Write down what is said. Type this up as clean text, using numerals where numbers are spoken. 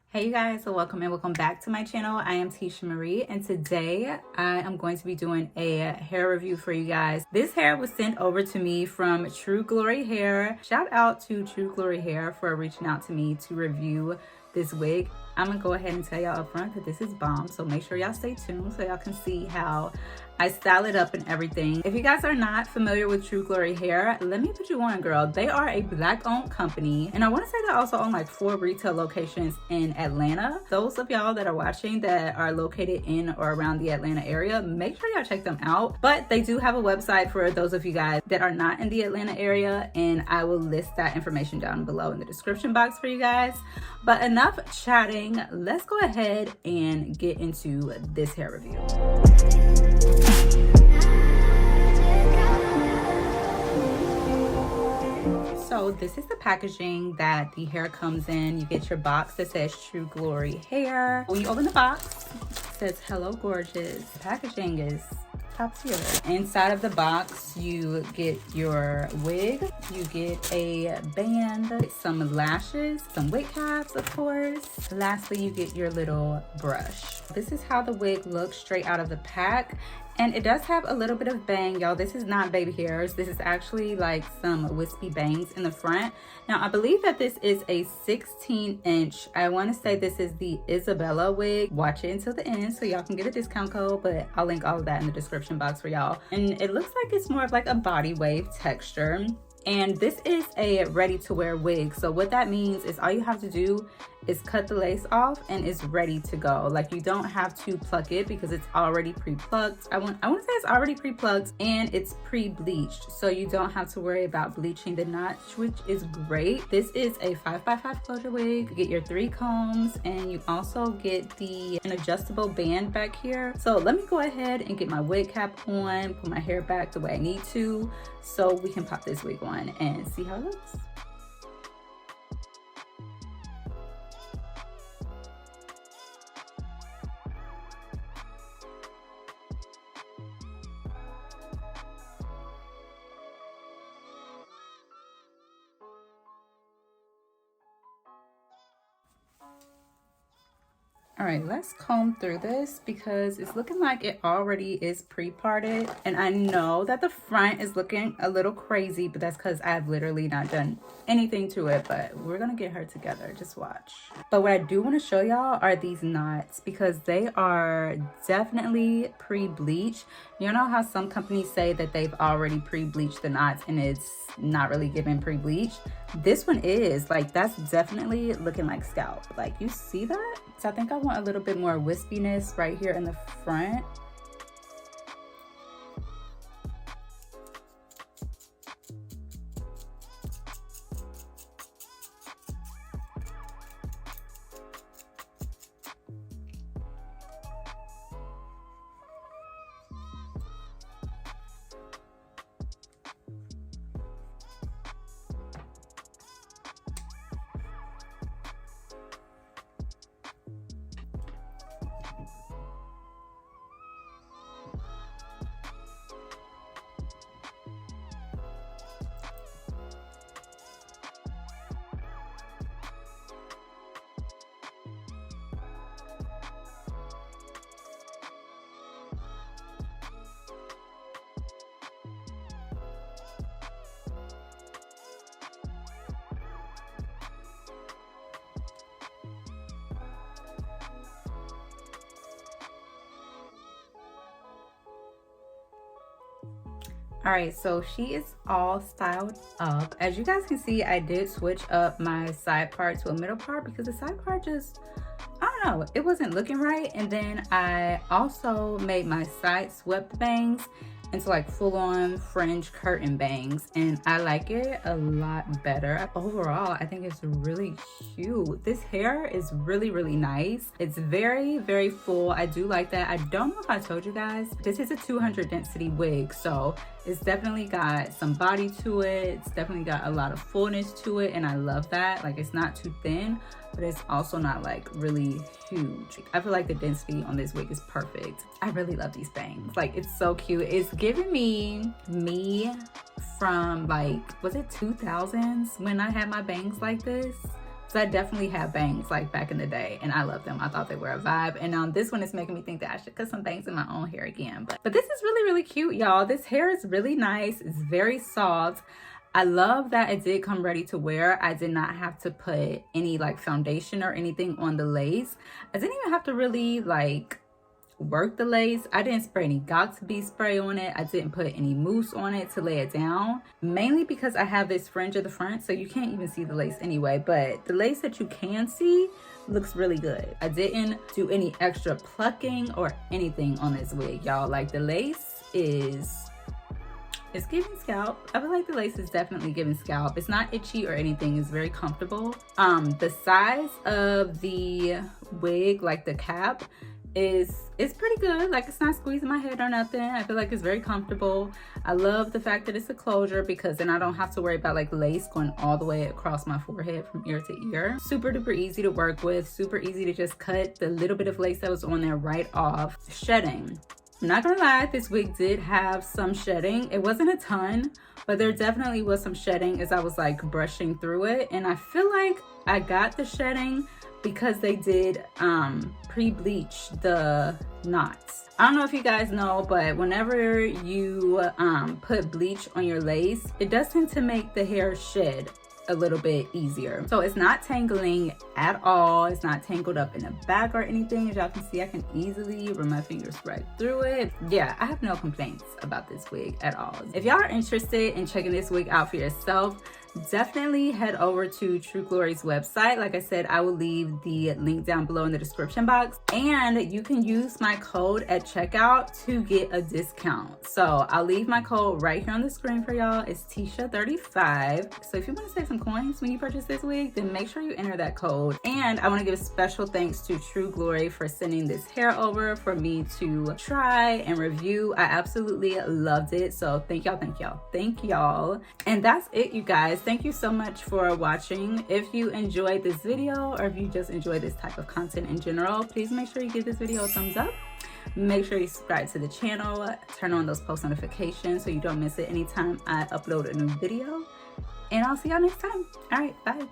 Hey you guys, so welcome back to my channel. I am Tisha Marie, and today I am going to be doing a hair review for you guys. This hair was sent over to me from True Glory Hair. Shout out to True Glory Hair for reaching out to me to review this wig. I'm gonna go ahead and tell y'all up front that this is bomb, so make sure y'all stay tuned so y'all can see how I style it up and everything. If you guys are not familiar with True Glory Hair, let me put you on, girl. They are a Black-owned company, and I want to say they also own like 4 retail locations in Atlanta. Those of y'all that are watching that are located in or around the Atlanta area, make sure y'all check them out. But they do have a website for those of you guys that are not in the Atlanta area, and I will list that information down below in the description box for you guys. But enough chatting, let's go ahead and get into this hair review. So this is the packaging that the hair comes in. You get your box that says True Glory Hair. When you open the box, it says hello gorgeous. The packaging is top tier. Inside of the box, you get your wig, you get a band, some lashes, some wig caps, of course. Lastly, you get your little brush. This is how the wig looks straight out of the pack. And it does have a little bit of bang, y'all. This is not baby hairs. This is actually like some wispy bangs in the front. Now, I believe that this is a 16-inch. I want to say this is the Isabella wig. Watch it until the end so y'all can get a discount code, but I'll link all of that in the description box for y'all. And it looks like it's more of like a body wave texture. And this is a ready-to-wear wig. So what that means is all you have to do is cut the lace off and it's ready to go. Like, you don't have to pluck it because it's already pre-plucked. I want to say it's already pre-plucked and it's pre-bleached. So you don't have to worry about bleaching the notch, which is great. This is a 5x5 closure wig. You get your 3 combs and you also get an adjustable band back here. So let me go ahead and get my wig cap on, put my hair back the way I need to so we can pop this wig on and see how it looks. All right, let's comb through this because it's looking like it already is pre-parted. And I know that the front is looking a little crazy, but that's because I've literally not done anything to it, but we're gonna get her together, just watch. But what I do wanna show y'all are these knots because they are definitely pre-bleached. You know how some companies say that they've already pre-bleached the knots and it's not really giving pre-bleach? This one is, like, that's definitely looking like scalp. Like, you see that? So I think I want a little bit more wispiness right here in the front. All right, so she is all styled up. As you guys can see, I did switch up my side part to a middle part because the side part just, I don't know, it wasn't looking right. And then I also made my side swept bangs into like full-on fringe curtain bangs, and I like it a lot better. Overall, I think it's really cute. This hair is really nice. It's very full. I do like that. I don't know if I told you guys, this is a 200 density wig, so it's definitely got some body to it. It's definitely got a lot of fullness to it, and I love that. Like, it's not too thin, but it's also not like really huge. I feel like the density on this wig is perfect. I really love these bangs. Like, it's so cute. It's giving me from like, was it 2000s when I had my bangs like this? So I definitely had bangs like back in the day, and I love them. I thought they were a vibe. And this one is making me think that I should cut some bangs in my own hair again. But this is really, really cute, y'all. This hair is really nice. It's very soft. I love that it did come ready to wear. I did not have to put any like foundation or anything on the lace. I didn't even have to really like work the lace. I didn't spray any Got2b spray on it. I didn't put any mousse on it to lay it down, mainly because I have this fringe at the front, so you can't even see the lace anyway. But the lace that you can see looks really good. I didn't do any extra plucking or anything on this wig, y'all. Like, the lace it's giving scalp. I feel like the lace is definitely giving scalp. It's not itchy or anything. It's very comfortable. The size of the wig, like the cap, it's pretty good. Like, it's not squeezing my head or nothing. I feel like it's very comfortable. I love the fact that it's a closure, because then I don't have to worry about like lace going all the way across my forehead from ear to ear. Super duper easy to work with. Super easy to just cut the little bit of lace that was on there right off. Shedding. I'm not gonna lie, this wig did have some shedding. It wasn't a ton, but there definitely was some shedding as I was like brushing through it. And I feel like I got the shedding because they did pre-bleach the knots. I don't know if you guys know, but whenever you put bleach on your lace, it does tend to make the hair shed a little bit easier. So it's not tangling at all. It's not tangled up in the back or anything. As y'all can see, I can easily run my fingers right through it. Yeah, I have no complaints about this wig at all. If y'all are interested in checking this wig out for yourself, definitely head over to True Glory's website. Like I said, I will leave the link down below in the description box, and you can use my code at checkout to get a discount. So I'll leave my code right here on the screen for y'all. It's Tisha35. So if you want to save some coins when you purchase this wig, then make sure you enter that code. And I want to give a special thanks to True Glory for sending this hair over for me to try and review. I absolutely loved it. So thank y'all. And that's it, you guys. Thank you so much for watching. If you enjoyed this video, or if you just enjoy this type of content in general, please make sure you give this video a thumbs up. Make sure you subscribe to the channel, turn on those post notifications so you don't miss it anytime I upload a new video. And I'll see y'all next time. All right, bye.